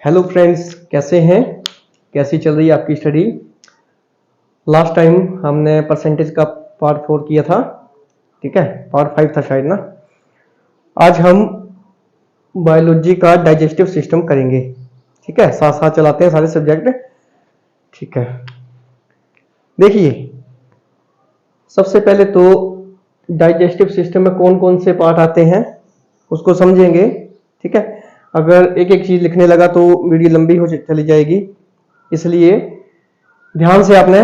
Hello friends, कैसे हैं? कैसी चल रही है आपकी स्टडी? लास्ट टाइम हमने परसेंटेज का पार्ट 4 किया था, ठीक है। पार्ट 5 था शायद ना। आज हम बायोलॉजी का डाइजेस्टिव सिस्टम करेंगे, ठीक है। साथ साथ चलाते हैं सारे सब्जेक्ट, ठीक है। देखिए, सबसे पहले तो डाइजेस्टिव सिस्टम में कौन कौन से पार्ट आते हैं उसको समझेंगे, ठीक है। अगर एक एक चीज लिखने लगा तो वीडियो लंबी हो चली जाएगी, इसलिए ध्यान से आपने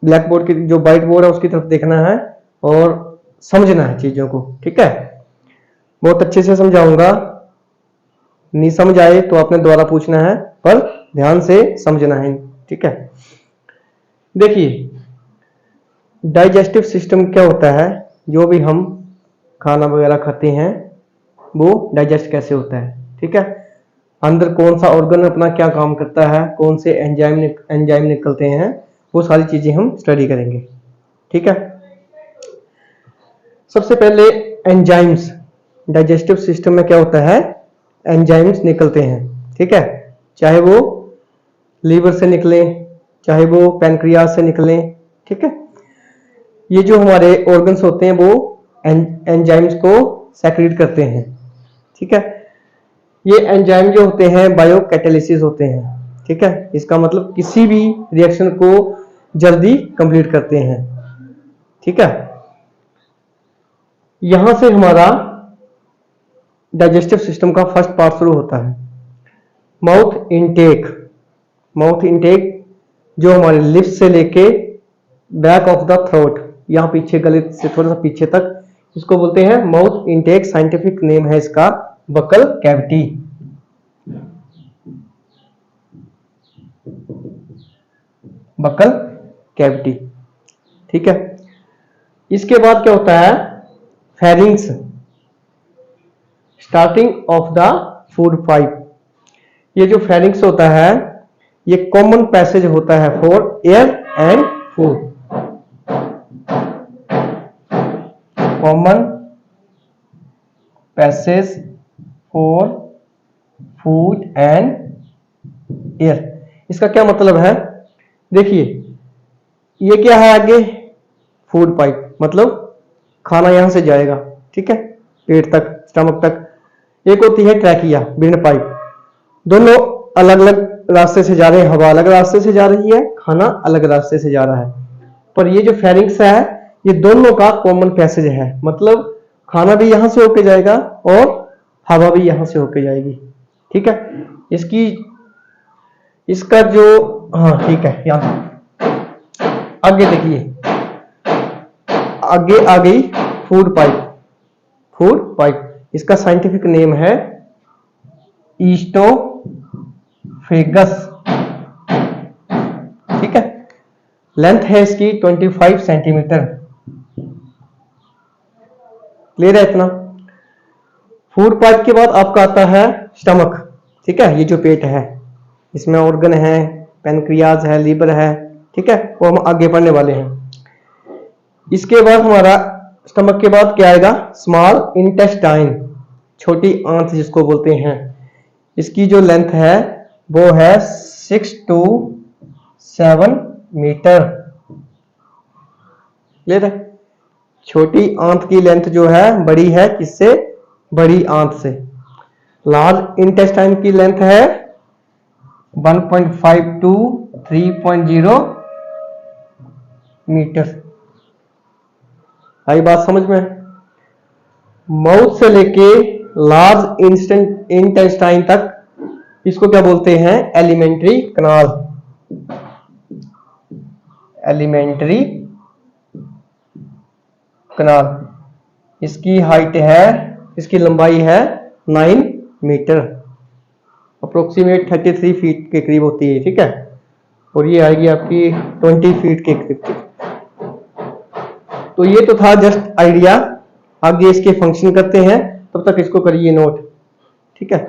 ब्लैक बोर्ड की जो व्हाइट बोर्ड है उसकी तरफ देखना है और समझना है चीजों को, ठीक है। बहुत अच्छे से समझाऊंगा, नहीं समझ आए तो आपने दोबारा पूछना है, पर ध्यान से समझना है, ठीक है। देखिए, डाइजेस्टिव सिस्टम क्या होता है? जो भी हम खाना वगैरह खाते हैं वो डाइजेस्ट कैसे होता है, ठीक है। अंदर कौन सा ऑर्गन अपना क्या काम करता है, कौन से एंजाइम निकलते हैं, वो सारी चीजें हम स्टडी करेंगे, ठीक है। सबसे पहले एंजाइम्स। डाइजेस्टिव सिस्टम में क्या होता है? एंजाइम्स निकलते हैं, ठीक है। चाहे वो लीवर से निकले, चाहे वो पैनक्रियाज से निकले, ठीक है। ये जो हमारे ऑर्गन्स होते हैं वो एंजाइम्स को सेक्रेट करते हैं, ठीक है। ये एंजाइम जो होते हैं बायोकैटालिसिस होते हैं, ठीक है। इसका मतलब किसी भी रिएक्शन को जल्दी कंप्लीट करते हैं, ठीक है। यहां से हमारा डाइजेस्टिव सिस्टम का फर्स्ट पार्ट शुरू होता है, माउथ इनटेक। माउथ इनटेक जो हमारे लिप्स से लेके बैक ऑफ द थ्रोट, यहां पीछे गले से थोड़ा सा पीछे तक, इसको बोलते हैं माउथ इनटेक। साइंटिफिक नेम है इसका बकल कैविटी। बकल कैविटी, ठीक है। इसके बाद क्या होता है? Pharynx, starting of the food pipe. ये जो फेरिंग्स होता है ये कॉमन पैसेज होता है for air and food. Common passage for food and air. इसका क्या मतलब है? देखिए, ये क्या है आगे? फूड पाइप, मतलब खाना यहां से जाएगा, ठीक है, पेट तक, स्टमक तक। एक होती है ट्रैकिया, विंड पाइप। दोनों अलग अलग रास्ते से जा रहे हैं, हवा अलग रास्ते से जा रही है, खाना अलग रास्ते से जा रहा है। पर ये जो फेरिंग्स है ये दोनों का कॉमन पैसेज है, मतलब खाना भी यहां से होके जाएगा और हवा भी यहां से होके जाएगी, ठीक है। इसका जो, हाँ ठीक है, यहां आगे देखिए, आगे आ गई फूड पाइप। फूड पाइप, इसका साइंटिफिक नेम है ईस्टोफेगस, ठीक है। लेंथ है इसकी 25 सेंटीमीटर। क्लियर है इतना? फूड पाइप के बाद आपका आता है स्टमक, ठीक है। ये जो पेट है इसमें ऑर्गन है, पैनक्रियाज है, लीवर है, ठीक है, वो हम आगे पढ़ने वाले हैं। इसके बाद हमारा स्टमक के बाद क्या आएगा? स्मॉल इंटेस्टाइन, छोटी आंत जिसको बोलते हैं। इसकी जो लेंथ है वो है 6 to 7 मीटर। क्लियर है? छोटी आंत की लेंथ जो है बड़ी है किससे? बड़ी आंत से। लार्ज इंटेस्टाइन की लेंथ है 1.5 to 3.0 मीटर। आई बात समझ में? माउथ से लेके लार्ज इंटेस्टाइन तक इसको क्या बोलते हैं? एलिमेंट्री कनाल। एलिमेंट्री कनाल। इसकी हाइट है, इसकी लंबाई है 9 मीटर, अप्रोक्सीमेट 33 फीट के करीब होती है, ठीक है। और ये आएगी आपकी 20 फीट के करीब। तो ये तो था जस्ट आइडिया, आगे इसके फंक्शन करते हैं, तब तक इसको करिए नोट, ठीक है।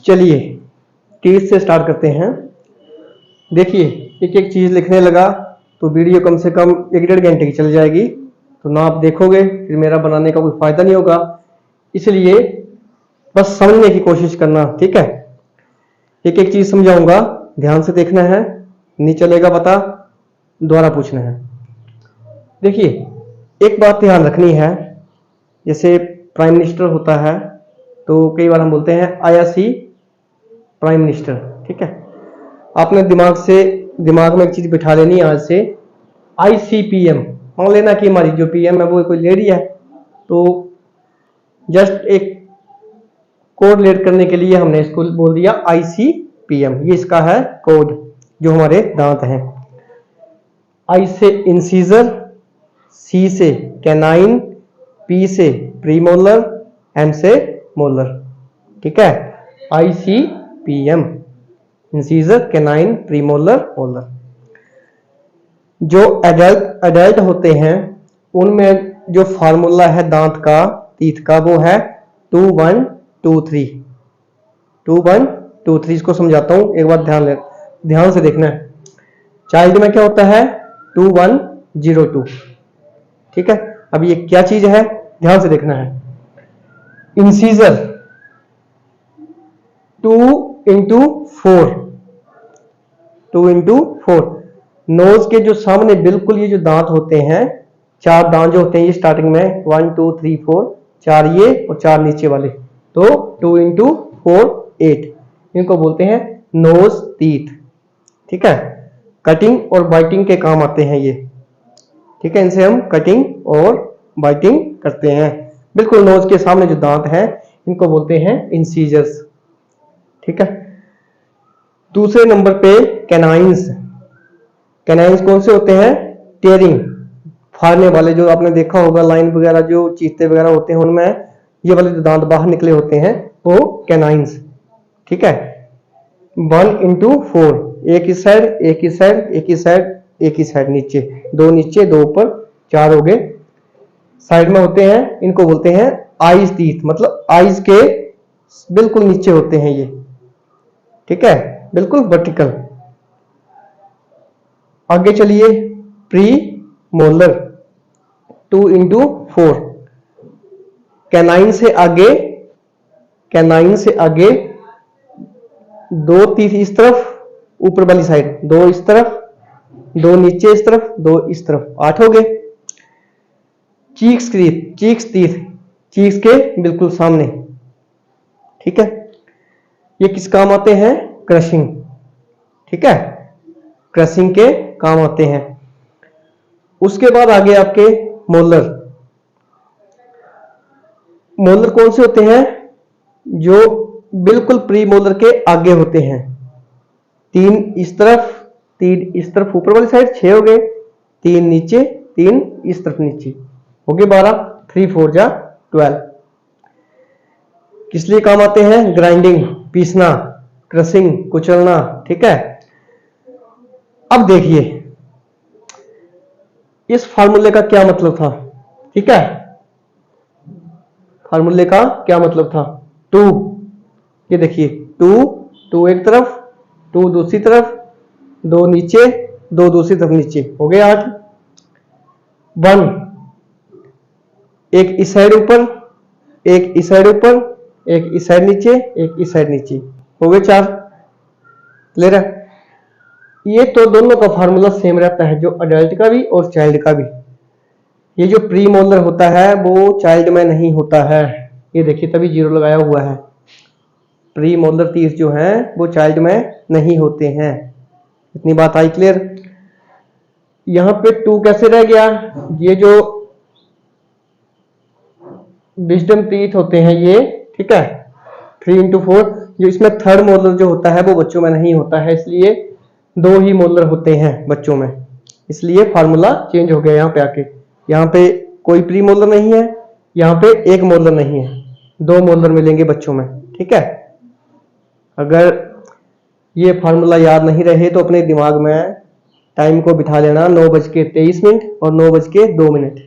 चलिए टीथ से स्टार्ट करते हैं। देखिए, एक एक चीज लिखने लगा तो वीडियो कम से कम 1-1.5 घंटे की चल जाएगी, तो ना आप देखोगे, फिर मेरा बनाने का कोई फायदा नहीं होगा। इसलिए बस समझने की कोशिश करना, ठीक है। एक एक चीज समझाऊंगा, ध्यान से देखना है, नहीं चलेगा पता दोबारा पूछना है। देखिए, एक बात ध्यान रखनी है, जैसे प्राइम मिनिस्टर होता है तो कई बार हम बोलते हैं आईआरसी प्राइम मिनिस्टर, ठीक है। आपने दिमाग में एक चीज बिठा लेनी है आज से, आईसीपीएम। मान लेना कि हमारी जो पीएम है वो कोई लेडी है, तो जस्ट एक कोड करने के लिए हमने इसको बोल दिया आईसीपीएम। ये इसका है कोड, जो हमारे दांत हैं। आई से इंसीजर, सी से कैनाइन, पी से प्रीमोलर, एम से मोलर, ठीक है। आईसीपीएम, इंसीजर, कैनाइन, प्रीमोलर, मोलर। जो एडल्ट होते हैं उनमें जो फार्मूला है दांत का, टीथ का, वो है 2 1 2 3। 2 1 2 3 इसको समझाता हूं, एक बार ध्यान से देखना है। चाइल्ड में क्या होता है 2 1 0 2, ठीक है। अब ये क्या चीज है, ध्यान से देखना है। Incisor 2 into 4, 2 into 4। नोज के जो सामने बिल्कुल ये जो दांत होते हैं, 4 दांत जो होते हैं ये स्टार्टिंग में 1 2 3 4, 4 ये और 4 नीचे वाले, तो 2 into 4 8, इनको बोलते हैं नोज टीथ, ठीक है। कटिंग और बाइटिंग के काम आते हैं ये, ठीक है। इनसे हम कटिंग और बाइटिंग करते हैं। बिल्कुल नोज के सामने जो दांत हैं इनको बोलते हैं इंसीजर्स, ठीक है। दूसरे नंबर पे कैनाइंस। कैनाइंस कौन से होते हैं, टेयरिंग, फाड़ने वाले, जो आपने देखा होगा लाइन वगैरह जो चीते वगैरह होते हैं उनमें ये वाले जो दांत बाहर निकले होते हैं वो कैनाइंस, ठीक है। 1 into 4, एक ही साइड एक ही साइड एक ही साइड एक ही साइड, नीचे 2 नीचे 2 ऊपर, 4 हो गए। साइड में होते हैं, इनको बोलते हैं आईज टीथ, मतलब आईज के बिल्कुल नीचे होते हैं ये, ठीक है, बिल्कुल वर्टिकल। आगे चलिए, प्री मोलर 2 into 4। कैनाइन से आगे, कैनाइन से आगे 2 टीथ इस तरफ ऊपर वाली साइड, 2 इस तरफ, 2 नीचे इस तरफ, 2 इस तरफ, 8 हो गए। Cheeks teeth, cheeks teeth, cheeks के बिल्कुल सामने, ठीक है। ये किस काम आते हैं, क्रशिंग, ठीक है, क्रशिंग के काम आते हैं। उसके बाद आगे आपके मोलर। मोलर कौन से होते हैं, जो बिल्कुल प्री मोलर के आगे होते हैं। 3 इस तरफ, 3 इस तरफ ऊपर वाली साइड, 6 हो गए। 3 नीचे, 3 इस तरफ नीचे, हो गए 12। 3 4 जा 12। किस लिए काम आते हैं, ग्राइंडिंग, पीसना, क्रशिंग, कुचलना, ठीक है। अब देखिए इस फार्मूले का क्या मतलब था, ठीक है। फार्मूले का क्या मतलब था, 2, ये देखिए 2 2 एक तरफ, 2 दूसरी तरफ, 2 नीचे, 2 दूसरी तरफ नीचे, हो गए 8। 1 एक इस साइड ऊपर, एक इस साइड ऊपर, एक इस साइड नीचे, एक इस साइड नीचे, हो गए 4। क्लियर है। ये तो दोनों का फार्मूला सेम रहता है, जो अडल्ट का भी और चाइल्ड का भी। ये जो प्री मोलर होता है वो चाइल्ड में नहीं होता है, ये देखिए तभी 0 लगाया हुआ है। प्री मोलर टीथ जो हैं वो चाइल्ड में नहीं होते हैं। इतनी बात आई क्लियर। यहां पे 2 कैसे रह गया, ये जो विजडम टीथ होते हैं ये, ठीक है, 3 into 4, जो इसमें थर्ड मोलर जो होता है वो बच्चों में नहीं होता है, इसलिए 2 ही मोलर होते हैं बच्चों में, इसलिए फार्मूला चेंज हो गया। यहाँ पे आके, यहाँ पे कोई प्री मोलर नहीं है, यहाँ पे 1 मोलर नहीं है, 2 मोलर मिलेंगे बच्चों में, ठीक है। अगर ये फार्मूला याद नहीं रहे तो अपने दिमाग में टाइम को बिठा लेना, 9:23 और 9:02,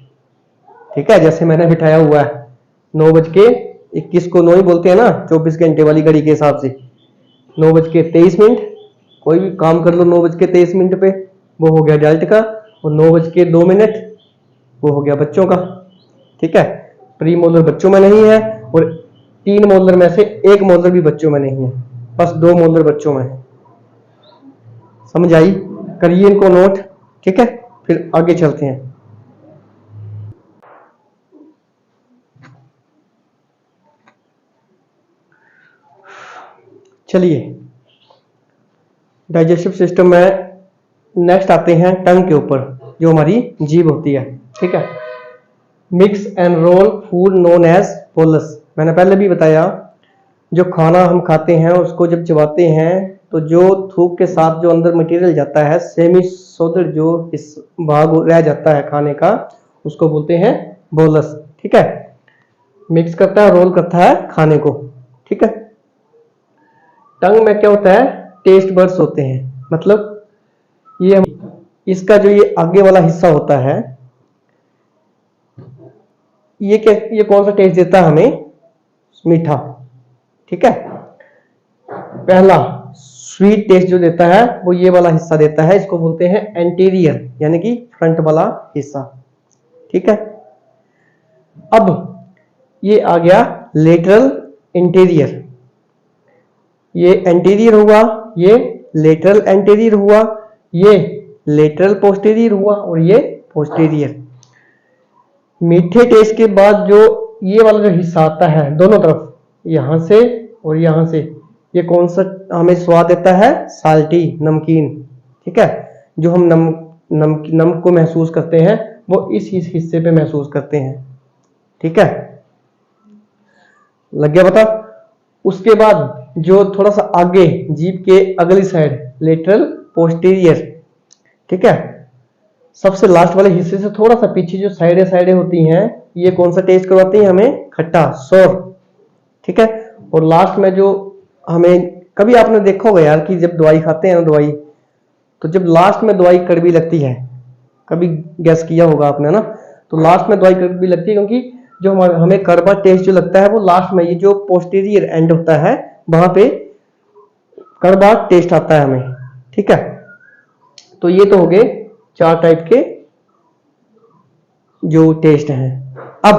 ठीक है। जैसे मैंने बिठाया हुआ है 9:21 को 9 ही बोलते हैं ना, 24 घंटे वाली घड़ी के हिसाब से। 9:23, कोई भी काम कर लो 9:23 पे, वो हो गया अडल्ट का। और 9:02 वो हो गया बच्चों का। ठीक है, प्री मोलर बच्चों में नहीं है और 3 मोलर में से 1 मोलर भी बच्चों में नहीं है, बस 2 मोलर बच्चों में है। समझ आई? करिए इनको नोट। ठीक है, फिर आगे चलते हैं। चलिए, डाइजेस्टिव सिस्टम में नेक्स्ट आते हैं टंग के ऊपर, जो हमारी जीभ होती है। ठीक है, mix and roll food known as bolus. मैंने पहले भी बताया, जो खाना हम खाते हैं उसको जब चबाते हैं तो जो थूक के साथ जो अंदर मटेरियल जाता है, सेमी सोलर जो इस भाग रह जाता है खाने का, उसको बोलते हैं बोलस। ठीक है, मिक्स करता है, रोल करता है खाने को। ठीक है, टंग में क्या होता है, टेस्ट बर्ड्स होते हैं। मतलब ये इसका जो ये आगे वाला हिस्सा होता है, ये क्या, ये कौन सा टेस्ट देता है हमें? मीठा। ठीक है, पहला स्वीट टेस्ट जो देता है वो ये वाला हिस्सा देता है, इसको बोलते हैं एंटीरियर, यानी कि फ्रंट वाला हिस्सा। ठीक है, अब ये आ गया लेटरल इंटीरियर। ये एंटीरियर हुआ, ये लेटरल एंटीरियर हुआ, ये लेटरल पोस्टीरियर हुआ और ये पोस्टीरियर। मीठे टेस्ट के बाद जो ये वाला जो हिस्सा आता है दोनों तरफ, यहां से और यहां से, ये कौन सा हमें स्वाद देता है? साल्टी, नमकीन। ठीक है, जो हम नमक को महसूस करते हैं वो इस हिस्से पे महसूस करते हैं। ठीक है, लग गया पता? उसके बाद जो थोड़ा सा आगे जीभ के अगली साइड, लेटरल पोस्टीरियर। ठीक है, सबसे लास्ट वाले हिस्से से थोड़ा सा पीछे जो साइडें होती हैं, ये कौन सा टेस्ट करवाती हैं हमें? खट्टा, सोर। ठीक है, और लास्ट में जो हमें, कभी आपने देखा होगा यार कि जब दवाई खाते हैं ना, दवाई, तो जब लास्ट में दवाई कड़वी लगती है, कभी गैस किया होगा आपने ना, तो लास्ट में दवाई कड़वी लगती है क्योंकि जो हमें कड़वा टेस्ट जो लगता है वो लास्ट में, ये जो पोस्टीरियर एंड होता है वहां पे कड़वा टेस्ट आता है हमें। ठीक है, तो ये तो हो गए 4 टाइप के जो टेस्ट हैं। अब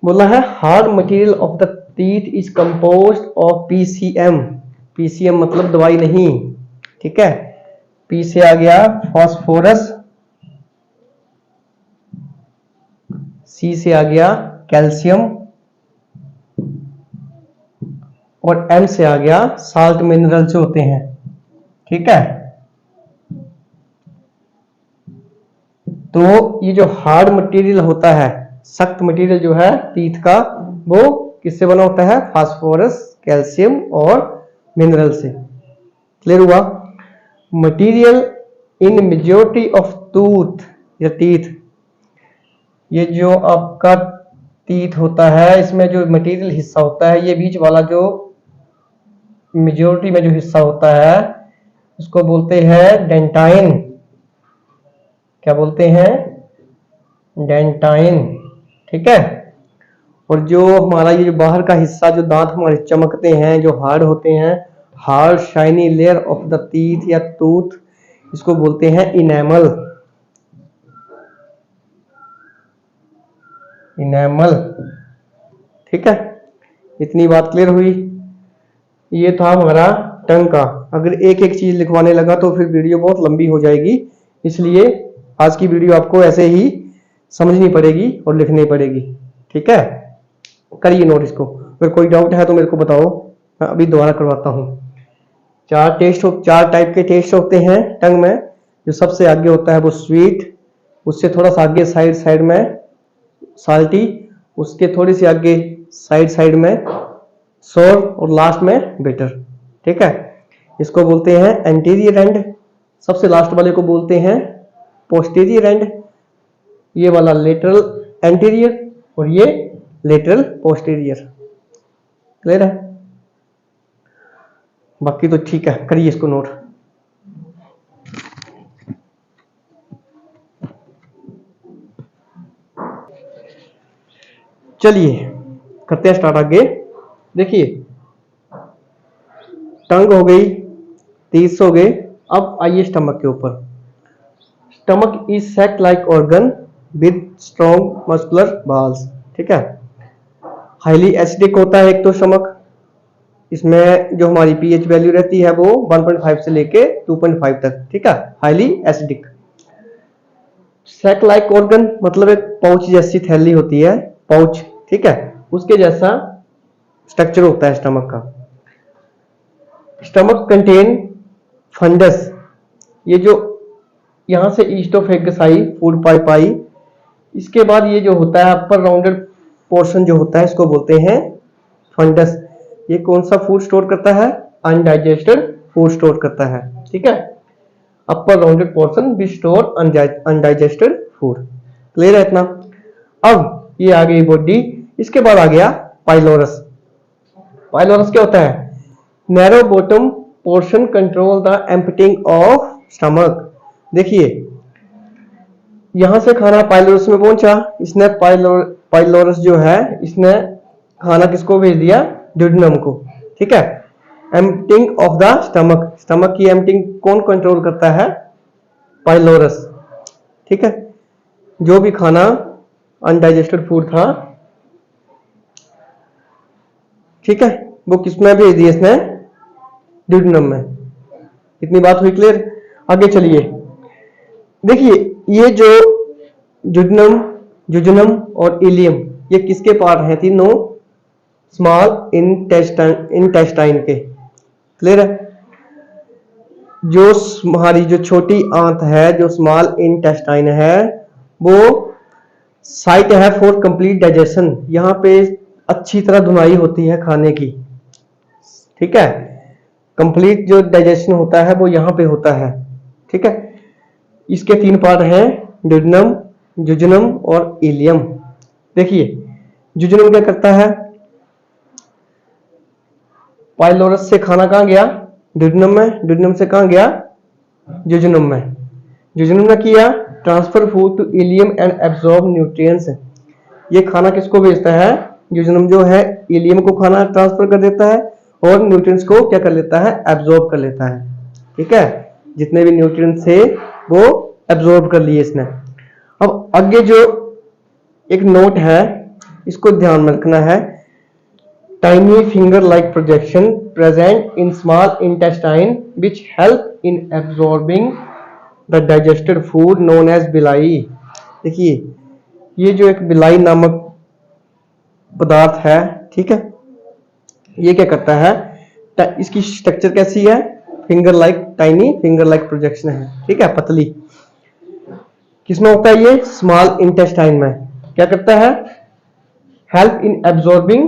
बोला है hard material of the teeth is composed of PCM. PCM मतलब दवाई नहीं। ठीक है, पी से आ गया फास्फोरस, सी से आ गया कैल्शियम और एम से आ गया साल्ट मिनरल जो होते हैं। ठीक है, तो ये जो हार्ड मटेरियल होता है, सख्त मटेरियल जो है टीथ का, वो किससे बना होता है? फास्फोरस, कैल्शियम और मिनरल से। क्लियर हुआ? Material in majority of tooth या टीथ, ये जो आपका टीथ होता है इसमें जो मटेरियल हिस्सा होता है, ये बीच वाला जो मेजॉरिटी में जो हिस्सा होता है उसको बोलते हैं डेंटाइन। क्या बोलते हैं? डेंटाइन। ठीक है, और जो हमारा ये जो बाहर का हिस्सा, जो दांत हमारे चमकते हैं, जो हार्ड होते हैं, hard shiny layer of the teeth या टूथ, इसको बोलते हैं इनेमल। इनेमल। ठीक है, इतनी बात क्लियर हुई? ये था हमारा टंग का। अगर एक एक चीज लिखवाने लगा तो फिर वीडियो बहुत लंबी हो जाएगी, इसलिए आज की वीडियो आपको ऐसे ही समझनी पड़ेगी और लिखनी पड़ेगी। ठीक है, करिए नोट इसको। अगर कोई डाउट है तो मेरे को बताओ, मैं अभी दोबारा करवाता हूँ। 4 टाइप के टेस्ट होते हैं टंग में। जो सबसे आगे होता है वो स्वीट, उससे थोड़ा सा आगे साइड में साल्टी, उसके थोड़ी सी आगे साइड में सोर और लास्ट में बिटर। ठीक है, इसको बोलते हैं एंटीरियर एंड, सबसे लास्ट वाले को बोलते हैं पोस्टीरियर एंड, ये वाला लेटरल एंटीरियर और ये लेटरल पोस्टीरियर। क्लियर है? बाकी तो ठीक है, करिए इसको नोट। चलिए करते हैं स्टार्ट आगे। देखिए, टंग हो गई, 30 हो गए। अब आइए स्टमक के ऊपर। Stomach is sac like organ with strong muscular walls. ठीक है, हाईली एसिडिक होता है एक तो स्टमक, इसमें जो हमारी पीएच वैल्यू रहती है वो 1.5 से लेके 2.5 तक। ठीक है, highly acidic. Sac like organ मतलब एक पाउच जैसी थैली होती है, पाउच। ठीक है, उसके जैसा स्ट्रक्चर होता है स्टमक का। स्टमक कंटेन फंडस, ये जो यहां से ईस्टोफेगस आई, फूड पाइप आई, इसके बाद ये जो होता है अपर राउंडेड पोर्शन जो होता है इसको बोलते हैं फंडस। ये कौन सा फूड स्टोर करता है? अनडाइजेस्टेड फूड स्टोर करता है। ठीक है, upper rounded portion which store undigested food. Clear है इतना? अब ये आ गई बॉडी, इसके बाद आ गया पाइलोरस। पाइलोरस क्या होता है? Narrow bottom portion control the emptying of stomach. देखिए यहां से खाना पाइलोरस में पहुंचा, इसने पाइलोरस जो है इसने खाना किसको भेज दिया? ड्यूडेनम को। ठीक है, emptying of the stomach, stomach की एम्पटिंग कौन कंट्रोल करता है? पाइलोरस। ठीक है, जो भी खाना अनडाइजेस्टेड फूड था, ठीक है, वो किसमें भेज दिया इसने? ड्यूडेनम में। इतनी बात हुई क्लियर? आगे चलिए, देखिए ये जो ड्यूडेनम, जुजुनम और इलियम, ये किसके पार्ट हैं? तीनों स्मॉल इंटेस्टाइन के। क्लियर है? जो हमारी जो छोटी आंत है, जो स्मॉल इंटेस्टाइन है, वो साइट है फॉर कंप्लीट डाइजेशन। यहां पे अच्छी तरह धुनाई होती है खाने की। ठीक है, कंप्लीट जो डाइजेशन होता है वो यहां पे होता है। ठीक है, इसके 3 पार्ट हैं, ड्यूडेनम, जुजुनम और इलियम। देखिए जुजुनम क्या करता है? पाइलोरस से खाना कहां गया? ड्यूडेनम में। ड्यूडेनम से कहां गया? जुजुनम में। जुजुनम ने किया transfer food to ileum and absorb nutrients. ये खाना किसको भेजता है? जुजुनम जो है इलियम को खाना ट्रांसफर कर देता है और न्यूट्रिएंट्स को क्या कर लेता है? एब्जॉर्ब कर लेता है। ठीक है, जितने भी न्यूट्रिएंट्स थे वो एब्जॉर्ब कर लिए इसने। अब आगे जो एक नोट है इसको ध्यान में रखना है, tiny finger like projection present in small intestine which help in absorbing the digested food known as villi. देखिए ये जो एक बिलाई नामक पदार्थ है, ठीक है, ये क्या करता है? इसकी स्ट्रक्चर कैसी है? Finger like, tiny finger like projection है। ठीक है, पतली। किसमें होता है ये? स्मॉल इंटेस्टाइन में। क्या करता है? Help in absorbing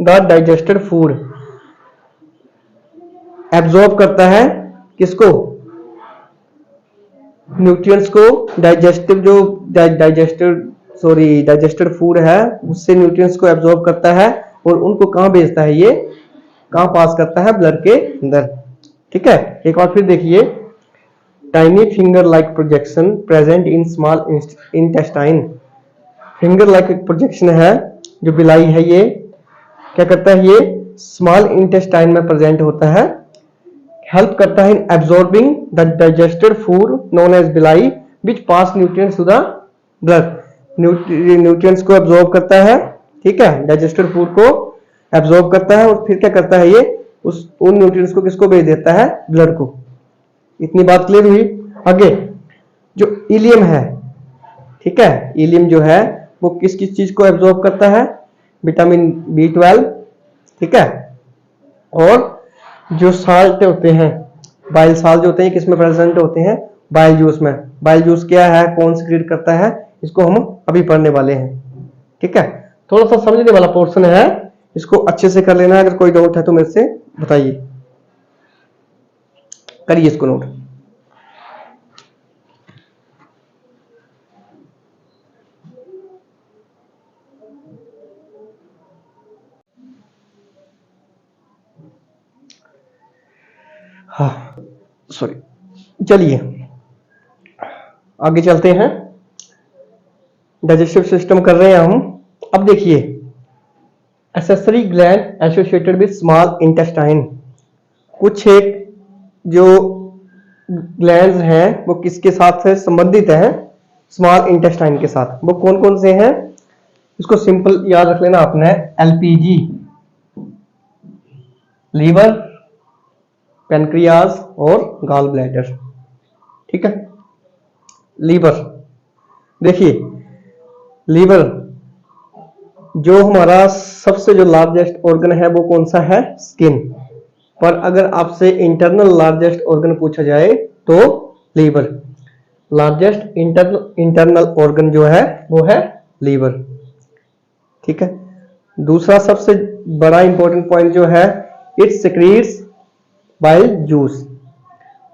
the digested food. Absorb करता है किसको? न्यूट्रिएंट्स को। डाइजेस्टेड फूड है उससे न्यूट्रिएंट्स को एब्जॉर्ब करता है और उनको कहां भेजता है? ये कहां पास करता है? ब्लड के अंदर। ठीक है, एक बार फिर देखिए, tiny finger like projection present in small intestine. Finger like projection है जो बिलाई है, ये क्या करता है? ये स्मॉल इंटेस्टाइन में प्रेजेंट होता है, हेल्प करता है in absorbing the digested food known as villi which pass nutrients to the blood. Nutrients को एब्जॉर्ब करता है, ठीक है, डाइजेस्टेड फूड को एब्जॉर्ब करता है और फिर क्या करता है? ये उन न्यूट्रिएंट्स को किसको भेज देता है? ब्लड को। इतनी बात क्लियर हुई? आगे जो इलियम है, ठीक है, इलियम जो है वो किस किस चीज को एब्जॉर्ब करता है? विटामिन B12, ठीक है, और जो साल्ट होते हैं, बाइल साल्ट जो होते हैं, किसमें प्रेजेंट होते हैं? बाइल जूस में। बाइल जूस क्या है, कौन सीक्रेट करता है, इसको हम अभी पढ़ने वाले हैं। ठीक है, थोड़ा सा समझने वाला पोर्शन है, इसको अच्छे से कर लेना। अगर कोई डाउट है तो मेरे से बताइए, करिए इसको नोट। हाँ सॉरी, चलिए आगे चलते हैं। डाइजेस्टिव सिस्टम कर रहे हैं हम। अब देखिए, accessory gland associated with small intestine. कुछ एक जो ग्लैंड्स हैं वो किसके साथ है संबंधित है? स्मॉल इंटेस्टाइन के साथ। वो कौन कौन से हैं? इसको सिंपल याद रख लेना आपने, एलपीजी, लीवर, पैनक्रियाज और गॉल ब्लैडर। ठीक है। लीवर, देखिए लीवर जो हमारा सबसे जो लार्जेस्ट ऑर्गन है वो कौन सा है? स्किन। पर अगर आपसे इंटरनल लार्जेस्ट ऑर्गन पूछा जाए तो लीवर। लार्जेस्ट इंटरनल ऑर्गन जो है वो है लीवर। ठीक है। दूसरा सबसे बड़ा इंपॉर्टेंट पॉइंट जो है, it secretes bile juice.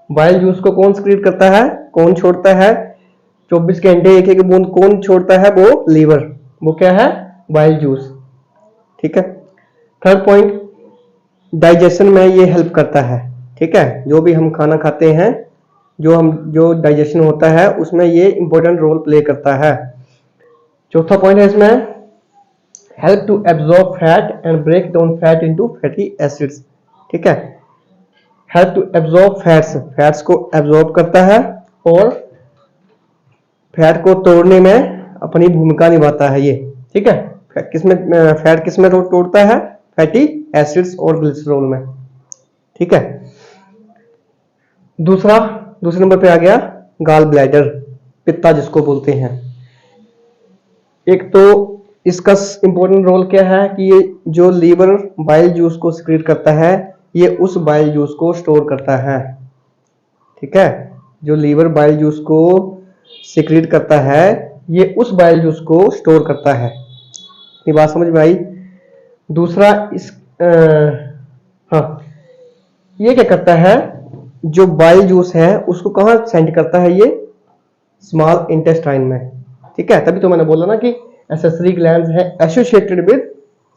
Bile juice को कौन सिक्रीट करता है? कौन छोड़ता है? 24 घंटे एक एक बूंद कौन छोड़ता है? वो लीवर। वो क्या है? Bile juice. ठीक है। थर्ड पॉइंट, डाइजेशन में ये हेल्प करता है। ठीक है। जो भी हम खाना खाते हैं, जो डाइजेशन होता है उसमें ये इंपॉर्टेंट रोल प्ले करता है। चौथा पॉइंट है इसमें, help to absorb fat and break down fat into fatty acids. ठीक है। Help to absorb fats, fats को एब्जॉर्ब करता है और फैट को तोड़ने में अपनी भूमिका निभाता है ये। ठीक है। फैट किसमें तोड़ता है? फैटी एसिड्स और ग्लिसरॉल में। ठीक है। दूसरे नंबर पे आ गया गॉल ब्लैडर, पित्ता जिसको बोलते हैं। एक तो इसका इंपॉर्टेंट रोल क्या है कि ये जो लीवर बाइल जूस को सिक्रीट करता है, ये उस बाइल जूस को स्टोर करता है। ठीक है। जो लीवर बाइल जूस को सिक्रीट करता है, ये उस बाइल जूस को स्टोर करता है। ये बात समझ में आई? दूसरा हाँ, ये क्या करता है? जो बाइल जूस है उसको कहाँ सेंड करता है? ये स्मॉल इंटेस्टाइन में। ठीक है। तभी तो मैंने बोला ना कि एसेसरी ग्लैंड्स है associated with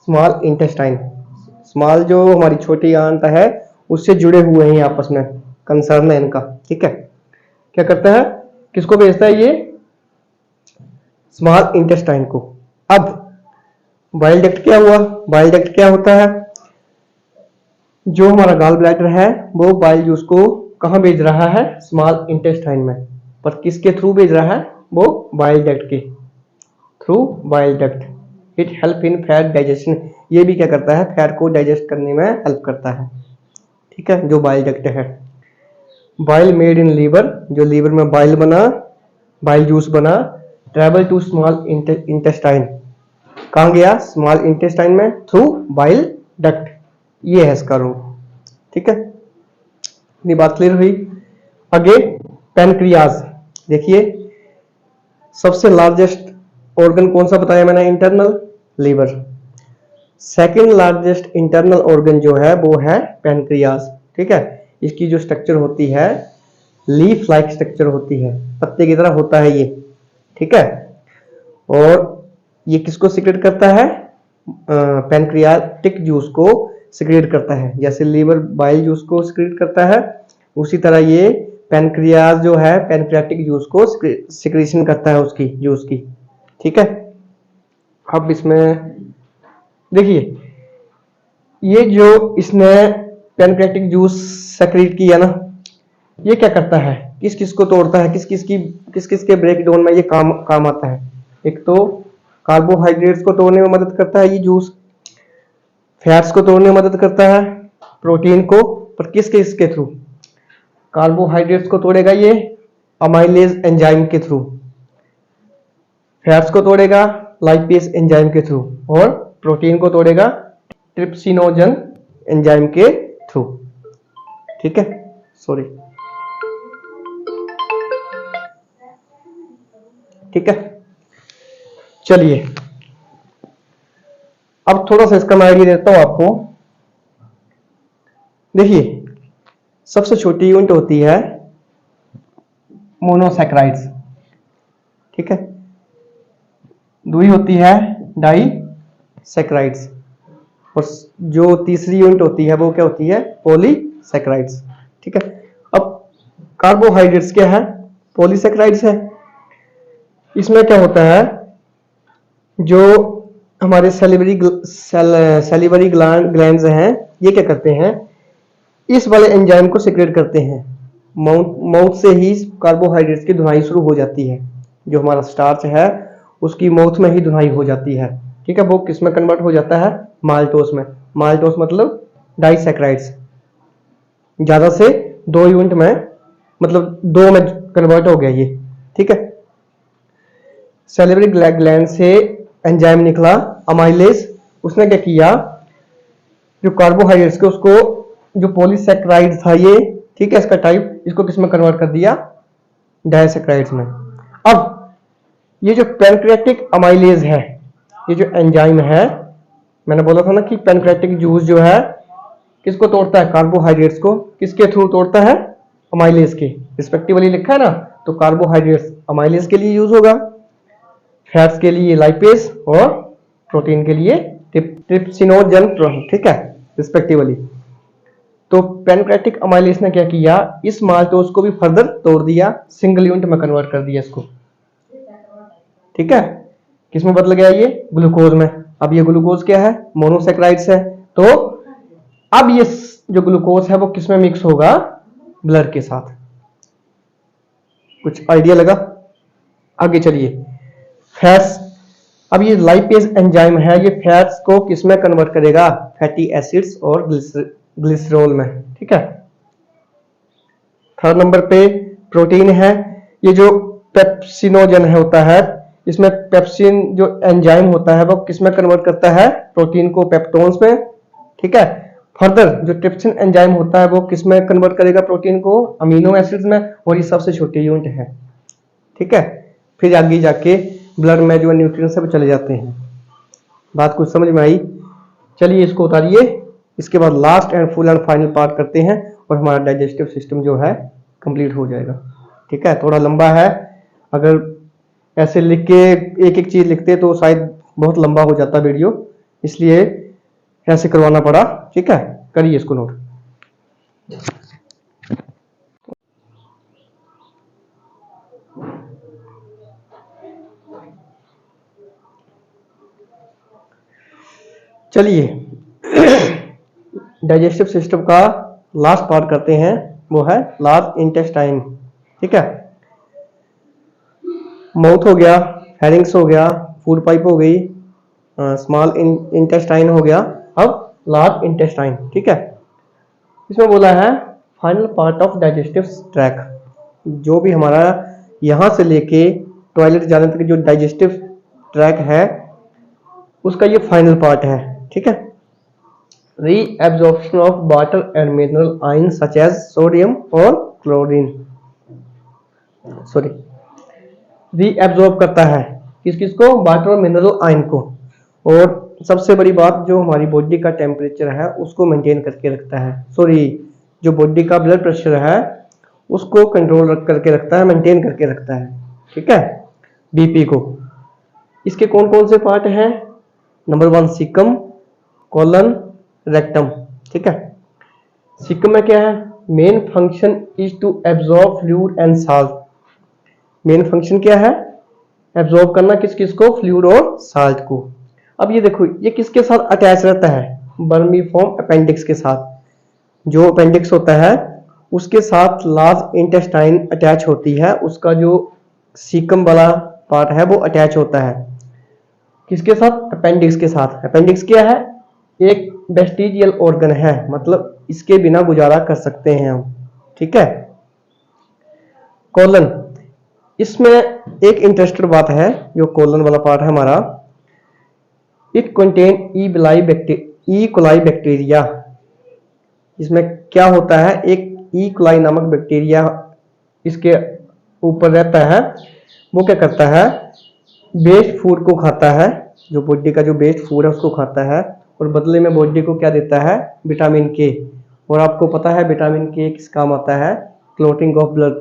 small intestine. Small जो हमारी छोटी आंत है उससे जुड़े हुए हैं आपस में, कंसर्न है इनका। ठीक है। क्या करता है? किसको भेजता है? ये स्मॉल इंटेस्टाइन को। अब बाइल डक्ट क्या हुआ? बाइल डक्ट क्या होता है? जो हमारा गॉल ब्लैडर है वो बाइल जूस को कहां भेज रहा है? स्मॉल इंटेस्टाइन में। पर किसके थ्रू भेज रहा है? वो बाइल डक्ट के through. Bile duct it help in fat digestion. ये भी क्या करता है? फैट को डाइजेस्ट करने में हेल्प करता है। ठीक है। जो बाइल डक्ट है, बाइल मेड इन लीवर, जो लीवर में बाइल बना, बाइल जूस बना, ट्रेवल टू स्मॉल इंटेस्टाइन। कहां गया? स्मॉल इंटेस्टाइन में, थ्रू बाइल डक्ट। ये है इसका रोल। ठीक है। इतनी बात क्लियर हुई? आगे पैनक्रियाज। देखिए सबसे लार्जेस्ट ऑर्गन कौन सा बताया मैंने? Internal, liver. Second largest internal organ जो है वो है पैनक्रियाज। ठीक है। इसकी जो स्ट्रक्चर होती है लीफ लाइक स्ट्रक्चर होती है, पत्ते की तरह होता है ये। ठीक है। और ये किसको सिक्रेट करता है? पैनक्रियाटिक जूस को सिक्रेट करता है। जैसे लीवर बाइल जूस को सिक्रेट करता है, उसी तरह ये पैनक्रियाज जो है पैनक्रियाटिक जूस को सिक्रेशन करता है उसकी जूस की। ठीक है। अब इसमें देखिए ये जो इसने पैनक्रियाटिक जूस सिक्रेट किया ना, ये क्या करता है? किस किस को तोड़ता है? किस किस के ब्रेक डाउन में ये काम आता है? एक तो कार्बोहाइड्रेट्स को तोड़ने में मदद करता है ये जूस, फैट्स को तोड़ने में मदद करता है, प्रोटीन को। पर किसके थ्रू? कार्बोहाइड्रेट्स को तोड़ेगा ये अमाइलेज एंजाइम के थ्रू, फैट्स को तोड़ेगा लाइपेज एंजाइम के थ्रू, और प्रोटीन को तोड़ेगा ट्रिप्सिनोजन एंजाइम के थ्रू। ठीक है। सॉरी। ठीक है। चलिए अब थोड़ा सा इसका मैं आइडिया देता हूं आपको। देखिए सबसे छोटी यूनिट होती है मोनोसैकेराइड्स। ठीक है। दूसरी होती है डाइसैकेराइड्स, और जो तीसरी यूनिट होती है वो क्या होती है? पॉलीसैकेराइड्स। ठीक है। अब कार्बोहाइड्रेट्स क्या है? पॉलीसैकेराइड्स है। इसमें क्या होता है? जो हमारे सैलिवरी ग्लैंड्स हैं, ये क्या करते हैं? इस वाले एंजाइम को सिक्रेट करते हैं। माउथ से ही कार्बोहाइड्रेट्स की धुनाई शुरू हो जाती है। जो हमारा स्टार्च है उसकी माउथ में ही धुनाई हो जाती है। ठीक है, वो किस में कन्वर्ट हो जाता है? माल्टोस में। माल्टोस मतलब डाइसैकेराइड्स, ज्यादा से 2 यूनिट में, मतलब 2 में कन्वर्ट हो गया ये। ठीक है, सैलिवरी ग्लैंड से एंजाइम निकला अमाइलेज, उसने क्या किया, जो कार्बोहाइड्रेट्स के उसको, जो पॉलीसैकेराइड था ये, ठीक है, इसका टाइप, इसको किस में कन्वर्ट कर दिया? डाइसैकेराइड्स में। अब ये जो पैनक्रियाटिक अमाइलेज है, ये जो एंजाइम है, मैंने बोला था ना कि पैनक्रियाटिक जूस जो है किसको तोड़ता है? कार्बोहाइड्रेट्स को। किसके थ्रू तोड़ता है? अमाइलेज के। रिस्पेक्टिवली लिखा है ना, तो कार्बोहाइड्रेट्स अमाइलेज के लिए यूज होगा, फैट्स के लिए लाइपेज, और प्रोटीन के लिए ट्रिप्सिनोजन। ठीक है, रिस्पेक्टिवली। तो पैनक्रियाटिक अमाइलेज ने क्या किया, इस माल्टोज को भी फर्दर तोड़ दिया, सिंगल यूनिट में कन्वर्ट कर दिया इसको। ठीक है, किसमें बदल गया ये? ग्लूकोज में। अब ये ग्लूकोज क्या है? मोनोसैकेराइड्स है। तो अब ये जो ग्लूकोज है वो किसमें मिक्स होगा? ब्लड के साथ। कुछ आइडिया लगा? आगे चलिए, फैट्स। अब ये लाइपेज एंजाइम है, ये फैट्स को किसमें कन्वर्ट करेगा? फैटी एसिड्स और ग्लिसरॉल में। ठीक है, थर्ड नंबर पे प्रोटीन है। ये जो पेप्सिनोजन है होता है, इसमें पेप्सिन जो एंजाइम होता है वो किसमें कन्वर्ट करता है? प्रोटीन को पेप्टोन्स में। ठीक है, फर्दर जो ट्रिप्सिन एंजाइम होता है वो किसमें कन्वर्ट करेगा? प्रोटीन को अमीनो एसिड्स में, और ये सबसे छोटी यूनिट है। ठीक है, फिर आगे जाके ब्लड में जो न्यूट्रिएंट्स है वो चले जाते हैं। बात कुछ समझ में आई? चलिए इसको उतारिए, इसके बाद last and full and final part करते हैं और हमारा डाइजेस्टिव सिस्टम जो है कंप्लीट हो जाएगा। ठीक है, थोड़ा लंबा है, अगर ऐसे लिख के एक एक चीज लिखते तो शायद बहुत लंबा हो जाता वीडियो, इसलिए ऐसे करवाना पड़ा। ठीक है, करिए इसको नोट। चलिए डाइजेस्टिव सिस्टम का लास्ट पार्ट करते हैं, वो है लार्ज इंटेस्टाइन। ठीक है, माउथ हो गया, फेरिंग्स हो गया, फूड पाइप हो गई, स्मॉल इंटेस्टाइन हो गया, अब लार्ज इंटेस्टाइन। ठीक है, इसमें बोला है final part of digestive track, जो भी हमारा यहां से लेके टॉयलेट जाने तक जो डाइजेस्टिव ट्रैक है उसका ये फाइनल पार्ट है। ठीक है, reabsorption of water and mineral ion such as sodium और क्लोरीन, रीएब्जॉर्ब करता है किस किस को? वाटर और मिनरल आयन को। और सबसे बड़ी बात, जो हमारी बॉडी का टेम्परेचर है उसको मेंटेन करके रखता है। जो बॉडी का ब्लड प्रेशर है उसको कंट्रोल करके रखता है, मेंटेन करके रखता है। ठीक है, बीपी को। इसके कौन कौन से पार्ट हैं? Number 1 caecum, colon, rectum. ठीक है, सीकम में क्या है? Main function is to absorb fluid and salt. Main function क्या है? एब्जॉर्ब करना किस किस को? फ्लूइड और साल्ट को। अब ये देखो, ये किसके साथ अटैच रहता है? वर्मीफॉर्म अपेंडिक्स के साथ। जो अपेंडिक्स होता है उसके साथ लार्ज इंटेस्टाइन अटैच होती है, उसका जो सीकम वाला पार्ट है वो अटैच होता है किसके साथ? अपेंडिक्स के साथ। अपेंडिक्स क्या है? एक वेस्टिजियल ऑर्गन है, मतलब इसके बिना गुजारा कर सकते हैं हम। ठीक है, कोलन, इसमें एक इंटरेस्टेड बात है, जो कोलन वाला पार्ट है हमारा, it contain E coli bacteria. इसमें क्या होता है? एक ई कोलाई नामक बैक्टीरिया इसके ऊपर रहता है, वो क्या करता है? बेस्ट फूड को खाता है, जो बॉडी का जो बेस्ट फूड है उसको खाता है, और बदले में बॉडी को क्या देता है? विटामिन के। और आपको पता है विटामिन के किस काम आता है? क्लोटिंग ऑफ ब्लड,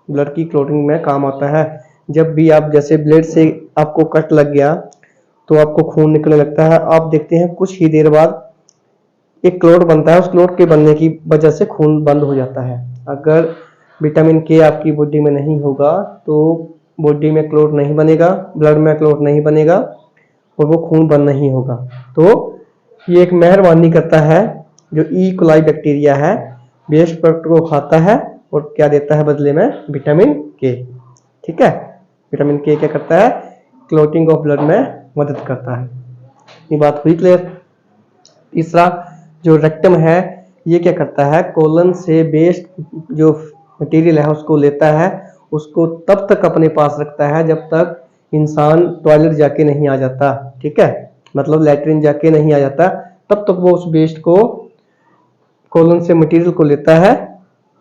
ब्लड की क्लोटिंग में काम आता है। जब भी आप जैसे ब्लड से आपको कट लग गया तो आपको खून निकलने लगता है, आप देखते हैं कुछ ही देर बाद एक क्लोट बनता है, उस क्लोट के बनने की वजह से खून बंद हो जाता है। अगर विटामिन के आपकी बॉडी में नहीं होगा तो बॉडी में क्लोट नहीं बनेगा, ब्लड में क्लोट नहीं बनेगा, और वो खून बंद नहीं होगा। तो ये एक मेहरबानी करता है, जो ई कोलाई बैक्टीरिया है, वेस्ट प्रोडक्ट को खाता है और क्या देता है बदले में? विटामिन के। ठीक है, विटामिन के क्या करता है? क्लॉटिंग ऑफ ब्लड में मदद करता है। ये बात हुई क्लियर। तीसरा जो रेक्टम है ये क्या करता है? कोलन से वेस्ट जो मटेरियल है उसको लेता है, उसको तब तक अपने पास रखता है जब तक इंसान टॉयलेट जाके नहीं आ जाता। ठीक है, मतलब लैट्रिन जाके नहीं आ जाता, तब तक वो उस वेस्ट को, कोलन से मटेरियल को लेता है,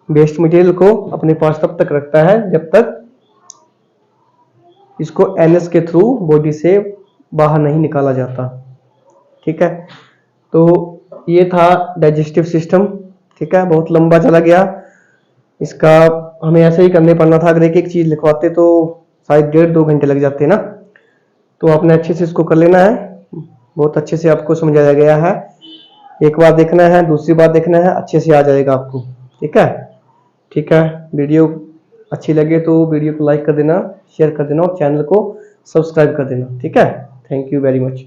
वेस्ट मटेरियल को अपने पास तब तक रखता है जब तक इसको एनएस के थ्रू बॉडी से बाहर नहीं निकाला जाता। ठीक है, तो ये था डाइजेस्टिव सिस्टम। ठीक है, बहुत लंबा चला गया, इसका हमें ऐसे ही करने पड़ना था। अगर एक एक चीज लिखवाते तो शायद 1.5-2 घंटे लग जाते ना। तो आपने अच्छे से इसको कर लेना है, बहुत अच्छे से आपको समझाया गया है। एक बार देखना है, दूसरी बार देखना है, अच्छे से आ जाएगा आपको। ठीक है, ठीक है। वीडियो अच्छी लगे तो वीडियो को लाइक कर देना, शेयर कर देना और चैनल को सब्सक्राइब कर देना। ठीक है, थैंक यू वेरी मच।